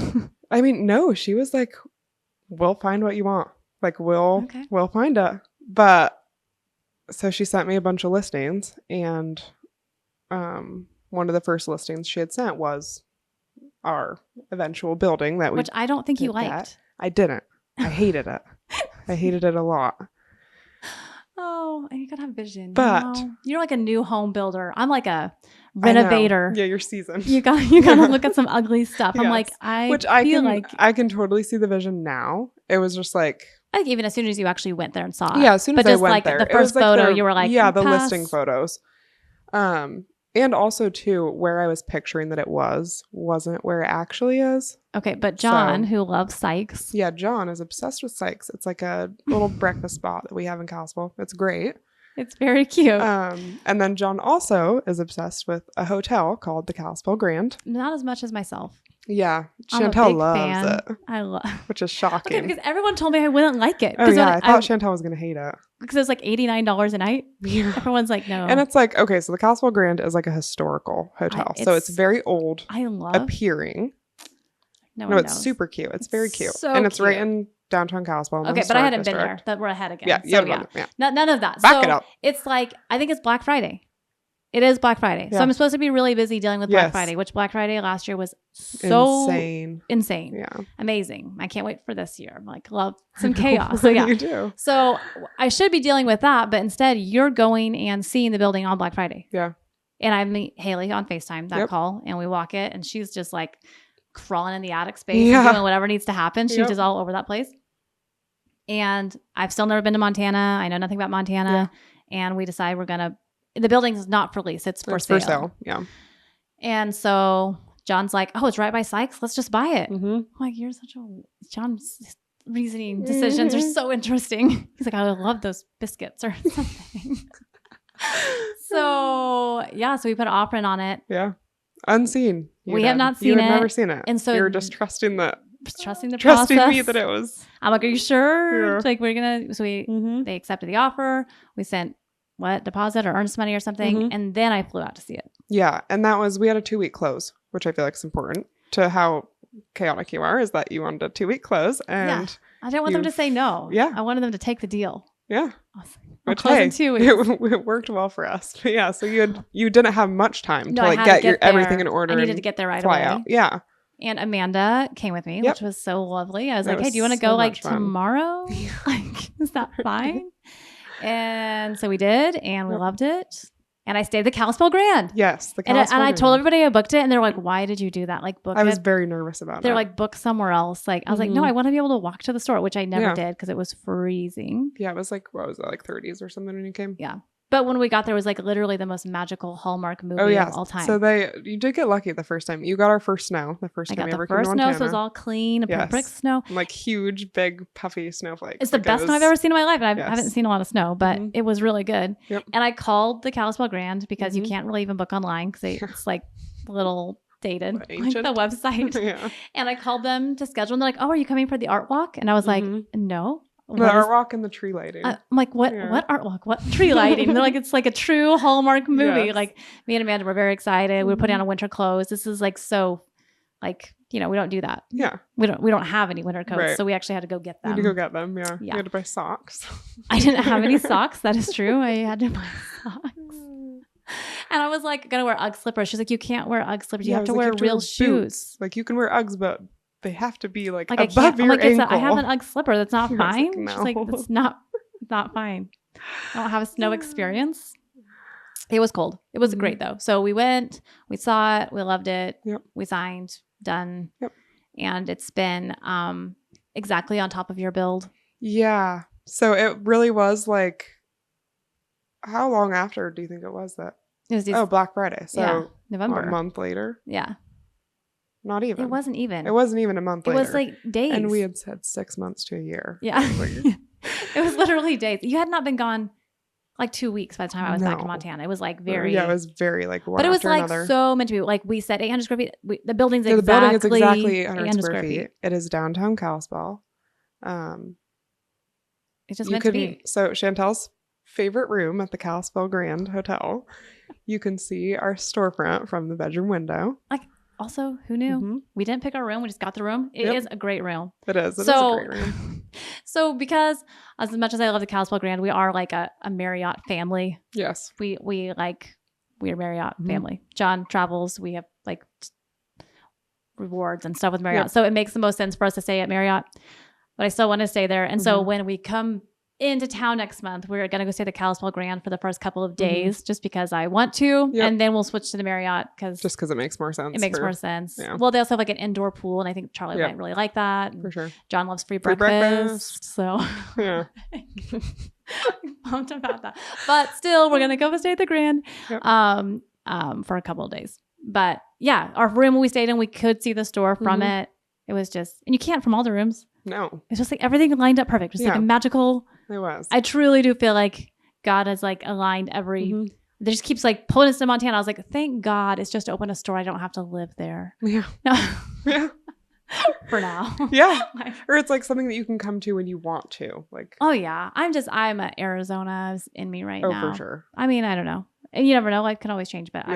I mean, no, she was like, we'll find what you want. Like, we'll find it. But so she sent me a bunch of listings and one of the first listings she had sent was our eventual building which I don't think you liked. I didn't. I hated it. I hated it a lot. Oh, and you gotta have vision. But you're like a new home builder. I'm like a renovator. Yeah, you're seasoned. You gotta look at some ugly stuff. I'm like, I can totally see the vision now. It was just like I think even as soon as you actually went there and saw it. Yeah, as soon as I went there. But just like the first photo, you were like, the listing photos. And also too, where I was picturing that it wasn't where it actually is. Okay, but John, who loves Sykes. Yeah, John is obsessed with Sykes. It's like a little breakfast spot that we have in Kalispell. It's great. It's very cute. And then John also is obsessed with a hotel called the Kalispell Grand. Not as much as myself. Yeah, Chantelle loves it. I love, which is shocking. Okay, because everyone told me I wouldn't like it. Oh yeah, I thought Chantelle was gonna hate it because it's like $89 a night. Yeah, everyone's like, no. And it's like, okay, so the Kalispell Grand is like a historical hotel, so it's very old. I love appeering. No, it's super cute. It's very cute, so and it's right in downtown Kalispell. Okay, but I hadn't been there. That we're ahead again. Yeah, so, none of that. Back it up. It's like I think it's Black Friday. It is Black Friday. Yeah. So I'm supposed to be really busy dealing with Black Friday, which Black Friday last year was so insane. Yeah. Amazing. I can't wait for this year. I'm like, love some chaos. So yeah. You do. So I should be dealing with that, but instead you're going and seeing the building on Black Friday. Yeah. And I meet Haley on FaceTime, that call, and we walk it and she's just like crawling in the attic space and doing whatever needs to happen. She's just all over that place. And I've still never been to Montana. I know nothing about Montana. Yeah. And we decide the building is not for lease. It's for sale. Yeah. And so John's like, oh, it's right by Sykes. Let's just buy it. Mm-hmm. I'm like, you're such a John. reasoning decisions are so interesting. He's like, I love those biscuits or something. So we put an offer in on it. Yeah. Unseen. We have not seen it. You had never seen it. And so you were just trusting the process. Me that it was. I'm like, are you sure? Yeah. Like, we're going to, so they accepted the offer. We sent deposit or earnest money or something. And then I flew out to see it. Yeah. And we had a 2-week close, which I feel like is important to how chaotic you are, is that you wanted a 2-week close. And I didn't want them to say no. Yeah. I wanted them to take the deal. Yeah. Which, hey, 2 weeks. It worked well for us. But yeah, so you didn't have much time to like get everything in order. I needed to get there right fly away. Out. Yeah. And Amanda came with me, which was so lovely. I was like, hey, do you want to go like tomorrow? Like, is that fine? And so we did, and we loved it. And I stayed at the Kalispell Grand. Yes, the Kalispell Grand. I told everybody I booked it, and they're like, why did you do that? Like, book it. I was very nervous about it. They're like, book somewhere else. Like, I was like, no, I want to be able to walk to the store, which I never did because it was freezing. Yeah, it was like, what was it, like 30s or something when you came? Yeah. But when we got there, it was like literally the most magical Hallmark movie of all time. So you did get lucky the first time. You got our first snow the first time we ever came to Montana. I got the first snow, so it was all clean, perfect snow. Like huge, big, puffy snowflakes. It's the best snow I've ever seen in my life. And I haven't seen a lot of snow, but it was really good. Yep. And I called the Kalispell Grand because you can't really even book online because it's like a little dated, like the website. And I called them to schedule, and they're like, oh, are you coming for the art walk? And I was like, no. The art walk and the tree lighting. I'm like, what art walk? What tree lighting? And they're like, it's like a true Hallmark movie. Yes. Like, me and Amanda were very excited. We were putting on a winter clothes. This is like so, like, we don't do that. Yeah. We don't have any winter coats, so we actually had to go get them. You had to go get them, yeah. You had to buy socks. I didn't have any socks. That is true. I had to buy socks. And I was like, gotta wear Ugg slippers. She's like, you can't wear Ugg slippers. You have to wear real shoes. Like, you can wear Uggs, but they have to be like above your ankle. I have an Ugg slipper. That's not fine. Like, no. She's like, that's not fine. I don't have a snow experience. It was cold. It was great though. So we went, we saw it, we loved it. Yep. We signed, done. Yep. And it's been exactly on top of your build. Yeah. So it really was like, how long after do you think it was that? It was Black Friday. So November. A month later. Yeah. Not even. It wasn't even. It wasn't even a month later. It was like days. And we had said 6 months to a year. Yeah. It was literally days. You had not been gone like 2 weeks by the time I was back in Montana. It was like very. Yeah, it was very like one. But it was like another. So meant to be. Like we said, 800 square feet. The building's the exactly. building is exactly 800 square feet. It is downtown Kalispell. It's just meant to be. So Chantelle's favorite room at the Kalispell Grand Hotel. You can see our storefront from the bedroom window. Like. Also, who knew? We didn't pick our room. We just got the room. It is a great room. It is. It is a great room. So because as much as I love the Kalispell Grand, we are like a Marriott family. Yes. We're a Marriott family. John travels. We have like rewards and stuff with Marriott. Yep. So it makes the most sense for us to stay at Marriott. But I still want to stay there. And so when we come into town next month, we're going to go stay at the Kalispell Grand for the first couple of days just because I want to. Yep. And then we'll switch to the Marriott just because it makes more sense. It makes more sense. Yeah. Well, they also have like an indoor pool, and I think Charlie might really like that. For sure. John loves free breakfast. So yeah. Pumped about that. But still, we're going to go stay at the Grand for a couple of days. But yeah, our room we stayed in, we could see the store from it. It was just, and you can't from all the rooms. No. It's just like everything lined up perfect. Just like a magical. It was. I truly do feel like God has like aligned every. There just keeps like pulling us to Montana. I was like, thank God it's just to open a store. I don't have to live there. Yeah. No. Yeah. For now. Yeah. Or it's like something that you can come to when you want to. Like. Oh yeah. I'm a Arizona's in me right now. Oh, for sure. I mean, I don't know. And you never know. Life can always change. But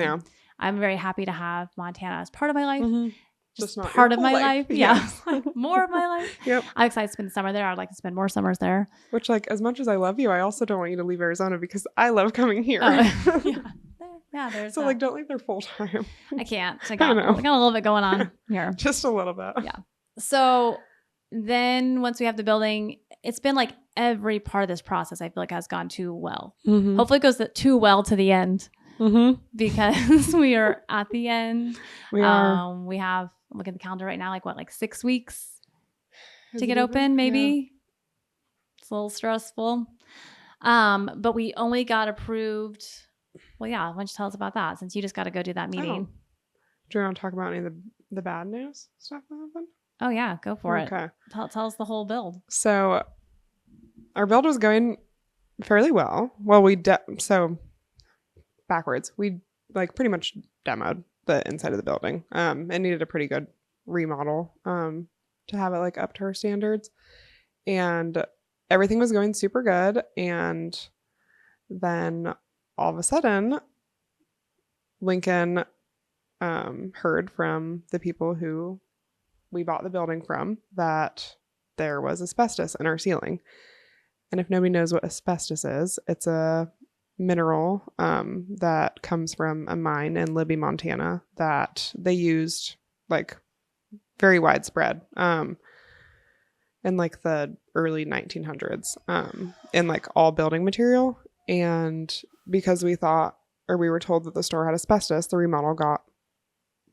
I'm very happy to have Montana as part of my life. Just not part of my life. Yeah. More of my life. Yep. I'm excited to spend the summer there. I'd like to spend more summers there. Which, like, as much as I love you, I also don't want you to leave Arizona because I love coming here. Yeah, there's so, like, don't leave there full time. I can't. I got a little bit going on here. Just a little bit. Yeah. So then once we have the building, it's been like every part of this process I feel like has gone too well. Hopefully it goes too well to the end. Because we are at the end. We are. We have, look at the calendar right now, like 6 weeks to get open, maybe. Yeah. It's a little stressful. But we only got approved. Well, yeah, why don't you tell us about that since you just got to go do that meeting? Do you want to talk about any of the bad news stuff that happened? Oh, yeah. Go for it. Okay. Tell us the whole build. So our build was going fairly well. Well, so backwards. We like pretty much demoed the inside of the building. It needed a pretty good remodel to have it like up to our standards. And everything was going super good. And then all of a sudden, Lincoln heard from the people who we bought the building from that there was asbestos in our ceiling. And if nobody knows what asbestos is, it's a mineral that comes from a mine in Libby, Montana that they used like very widespread in like the early 1900s in like all building material. And because we were told that the store had asbestos, the remodel got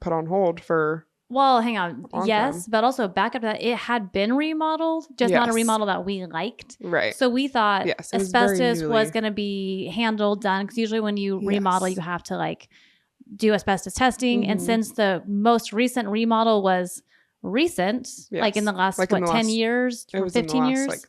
put on hold for Well, hang on. Yes, but also back up to that, it had been remodeled, just not a remodel that we liked. Right. So we thought asbestos was going to be handled, done. Because usually when you remodel, you have to like do asbestos testing. And since the most recent remodel was recent, like in the last, 10 years or 15 years? Like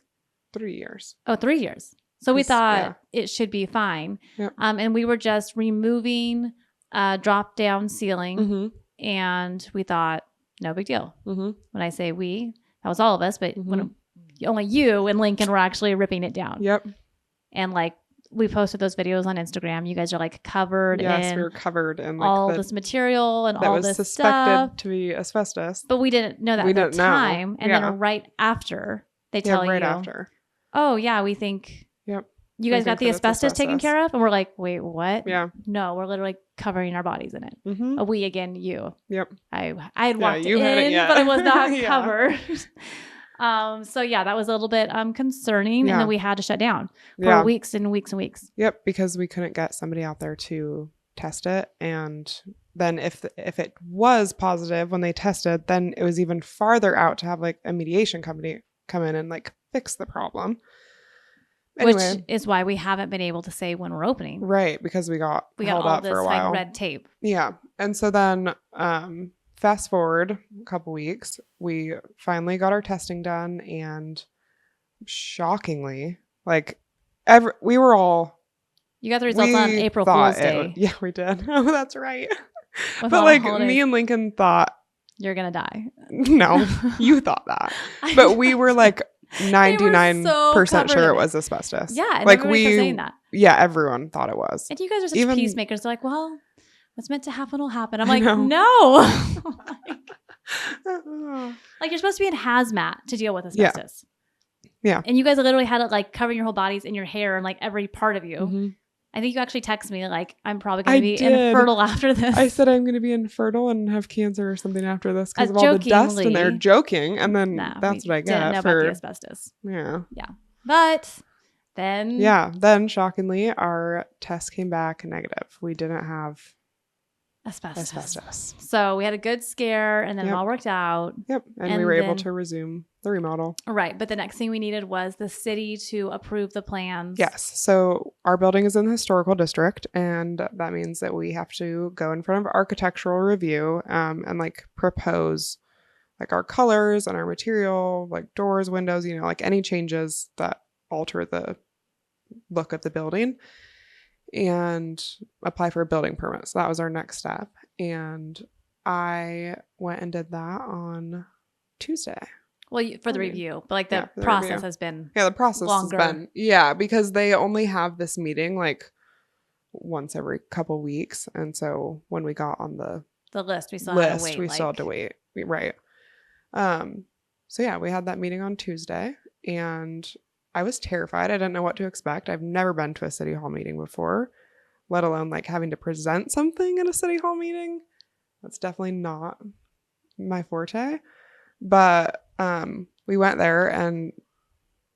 3 years. Oh, 3 years. So we thought it should be fine. Yep. And we were just removing drop down ceiling. And we thought, no big deal. When I say we, that was all of us, but when only you and Lincoln were actually ripping it down. Yep. And like we posted those videos on Instagram. You guys are like covered in we were covered in like all this material and all this suspected stuff. to be asbestos. But we didn't know that at the time. And then right after they tell you, after. Oh yeah, we think you guys got the asbestos taken care of? And we're like, wait, what? Yeah. No, we're literally covering our bodies in it. We, again, you. Yep. I had walked you in, hadn't yet. but I was not covered. So yeah, that was a little bit concerning. And then we had to shut down for weeks and weeks and weeks. Yep, because we couldn't get somebody out there to test it. And then if it was positive when they tested, then it was even farther out to have like a mediation company come in and like fix the problem. Anyway, which is why we haven't been able to say when we're opening. Right, because we got held all up this for a while. like red tape. Yeah. And so then fast forward a couple weeks, we finally got our testing done, and shockingly, like we were all You got the results on April Fool's Day. Yeah, we did. Oh, that's right. But like me and Lincoln thought you're going to die. No, you thought that. But we were like 99% sure it was asbestos. Yeah, and like we kept saying that. Yeah, everyone thought it was. And you guys are such peacemakers. They're like, well, what's meant to happen will happen. I'm like, no. Like you're supposed to be in hazmat to deal with asbestos. Yeah. And you guys literally had it like covering your whole bodies and your hair and like every part of you. I think you actually texted me like, I'm probably going to be infertile after this. I said I'm going to be infertile and have cancer or something after this because of all the dust in there. Joking. And then that's what I got didn't know about the asbestos. Yeah. Yeah. But then. Yeah. Then shockingly, our test came back negative. We didn't have asbestos. So we had a good scare and then it all worked out. Yep. And we were able to resume the remodel. Right. But the next thing we needed was the city to approve the plans. Yes. So our building is in the historical district, and that means that we have to go in front of architectural review and like propose like our colors and our material, like doors, windows, like any changes that alter the look of the building, and apply for a building permit. So that was our next step. And I went and did that on Tuesday. Well, for the review, but like the process has been the process longer. Has been because they only have this meeting like once every couple weeks, and so when we got on the list, we still had to wait. We still had to wait, right? So yeah, we had that meeting on Tuesday, and I was terrified. I didn't know what to expect. I've never been to a city hall meeting before, let alone like having to present something in a city hall meeting. That's definitely not my forte. But we went there and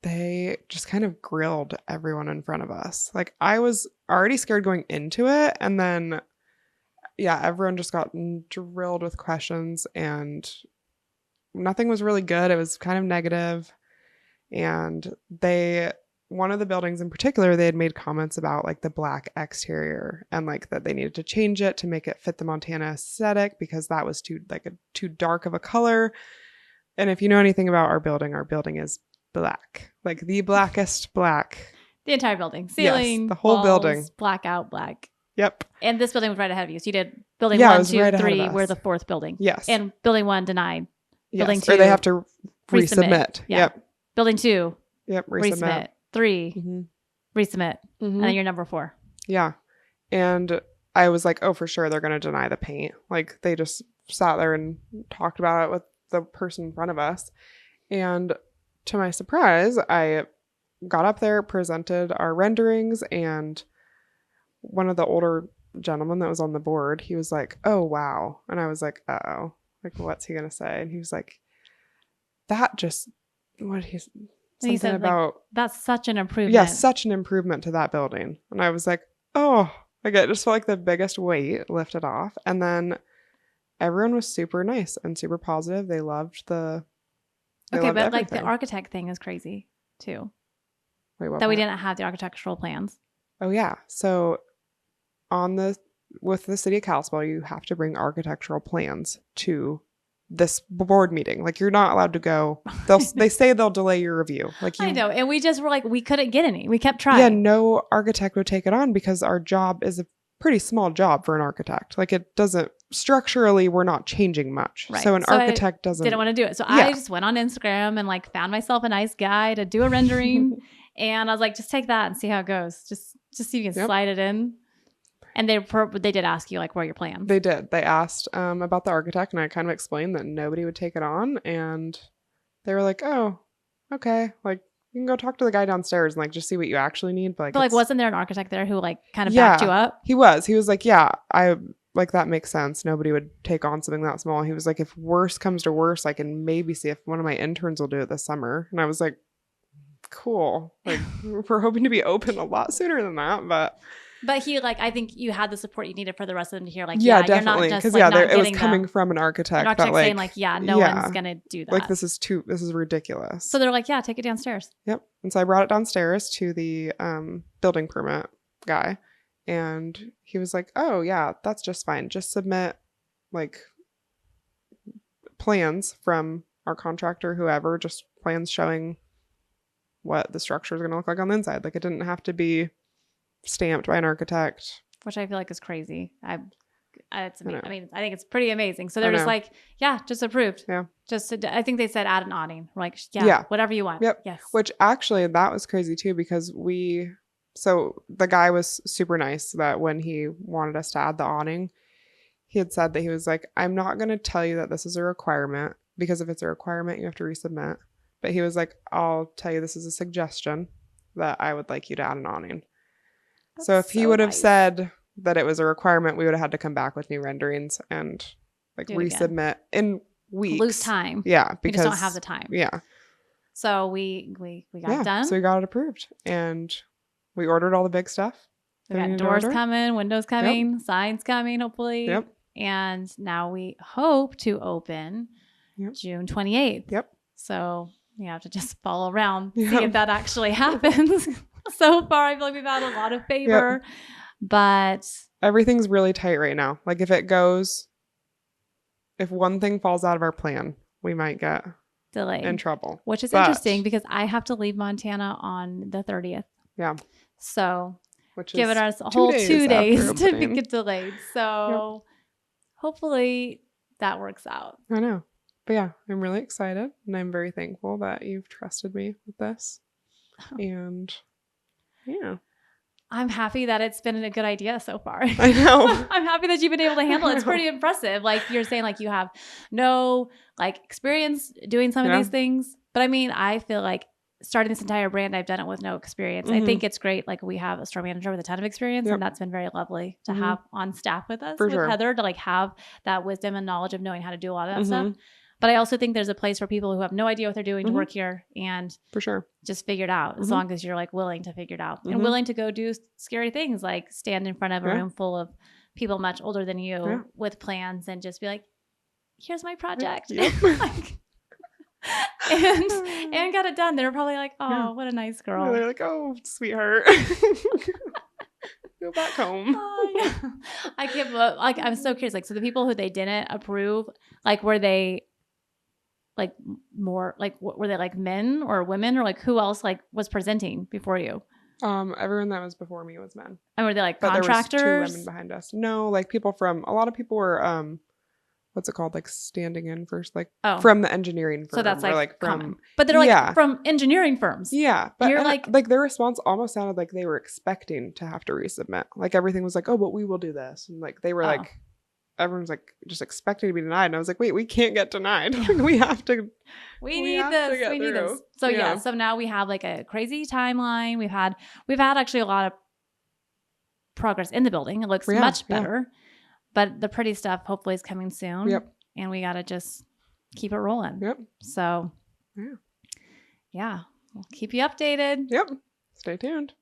they just kind of grilled everyone in front of us. Like I was already scared going into it. And then, everyone just got drilled with questions and nothing was really good. It was kind of negative. And one of the buildings in particular, they had made comments about like the black exterior and like that they needed to change it to make it fit the Montana aesthetic because that was too dark of a color. And if you know anything about our building is black. Like the blackest black. The entire building. Ceiling, yes, the whole walls, building. Blackout black. Yep. And this building was right ahead of you. So you did building Yeah, it 1, was 2, right ahead of 3. us. We're the 4th building. Yes. And building 1 denied. Yes. Building 2. Or they have to resubmit. Yeah. Yep. Building 2. Yep. Resubmit. 3. Mm-hmm. Resubmit. And then you're number 4. Yeah. And I was like, oh, for sure they're going to deny the paint. Like they just sat there and talked about it with the person in front of us. And to my surprise, I got up there, presented our renderings, and one of the older gentlemen that was on the board, he was like, oh, wow. And I was like, uh-oh. Like, what's he going to say? And he was like, that just, what he's, something he said, about. like, that's such an improvement. Yeah, such an improvement to that building. And I was like, oh, like it just felt like the biggest weight lifted off. And then everyone was super nice and super positive. They loved the. Okay, but everything. like the architect thing is crazy too. Wait, what? That we didn't have the architectural plans. Oh yeah, so with the city of Kalispell, you have to bring architectural plans to this board meeting. Like you're not allowed to go. They say they'll delay your review. Like I know, and we just were like, we couldn't get any. We kept trying. Yeah, no architect would take it on because our job is a pretty small job for an architect. Like it doesn't structurally, we're not changing much. Right. So an So architect didn't want to do it. So Yeah. I just went on Instagram and like found myself a nice guy to do a rendering. And I was like, just take that and see how it goes. Just see if you can slide it in. And they did ask you like, what are your plans? They did. They asked about the architect, and I kind of explained that nobody would take it on, and they were like, "Oh, okay. Like you can go talk to the guy downstairs and like just see what you actually need." But like, wasn't there an architect there who like kind of backed you up? He was. He was like, "Yeah, I like that makes sense. Nobody would take on something that small." He was like, "If worse comes to worse, I can maybe see if one of my interns will do it this summer." And I was like, "Cool. Like we're hoping to be open a lot sooner than that, but." But he, like, I think you had the support you needed for the rest of them to hear, like, yeah, you're not definitely, just, because like, it was coming from an architect. An architect but, like, saying, like, no one's gonna do that. Like, this is ridiculous. So they're like, yeah, take it downstairs. Yep. And so I brought it downstairs to the building permit guy, and he was like, "Oh yeah, that's just fine. Just submit like plans from our contractor, whoever, just plans showing what the structure is going to look like on the inside. Like it didn't have to be stamped by an architect." Which I feel like is crazy. I think it's pretty amazing. So they're just like, yeah, just approved. Yeah. I think they said add an awning. We're like, whatever you want. Yep. Yes. Which actually, that was crazy too, because so the guy was super nice that when he wanted us to add the awning, he had said that he was like, "I'm not going to tell you that this is a requirement, because if it's a requirement, you have to resubmit." But he was like, "I'll tell you this is a suggestion that I would like you to add an awning." So if he would have said that it was a requirement, we would have had to come back with new renderings and like resubmit in weeks. Lose time. Yeah, because we just don't have the time. Yeah. So we got it done. So we got it approved, and we ordered all the big stuff. We got doors coming, windows coming, signs coming, hopefully. Yep. And now we hope to open June 28th. Yep. So you have to just follow around, see if that actually happens. So far, I feel like we've had a lot of favor, but everything's really tight right now. Like if one thing falls out of our plan, we might get delayed in trouble. Which is interesting because I have to leave Montana on the 30th. Yeah. So which giving us a whole 2 days to get delayed. So hopefully that works out. I know. But yeah, I'm really excited, and I'm very thankful that you've trusted me with this. And yeah. I'm happy that it's been a good idea so far. I know. I'm happy that you've been able to handle it. It's pretty impressive. Like you're saying, like you have no like experience doing some of these things. But I mean, I feel like starting this entire brand, I've done it with no experience. I think it's great. Like we have a store manager with a ton of experience, and that's been very lovely to have on staff with us, with Heather, to like have that wisdom and knowledge of knowing how to do a lot of that stuff. But I also think there's a place for people who have no idea what they're doing to work here and for sure just figure it out, as long as you're like willing to figure it out and willing to go do scary things like stand in front of a room full of people much older than you with plans and just be like, here's my project. Like, and got it done. They were probably like, oh, what a nice girl. They're like, oh, sweetheart. Go back home. I can't, like, I'm so curious. Like, so the people who they didn't approve, like, were they like more like were they like men or women or like who else like was presenting before you? Everyone that was before me was men. And were they like But contractors? there was 2 women behind us. No, like people from, a lot of people were, what's it called? Like standing in first, like from the engineering firm. So that's like from, from, but they're like from engineering firms. Yeah. But you're like their response almost sounded like they were expecting to have to resubmit. Like everything was like, oh, but we will do this. And like they were like, everyone's like just expecting to be denied. And I was like, wait, we can't get denied. We have to. We need this. So yeah. So now we have like a crazy timeline. We've had actually a lot of progress in the building. It looks much better, but the pretty stuff hopefully is coming soon. Yep. And we got to just keep it rolling. Yep. So yeah, we'll keep you updated. Yep. Stay tuned.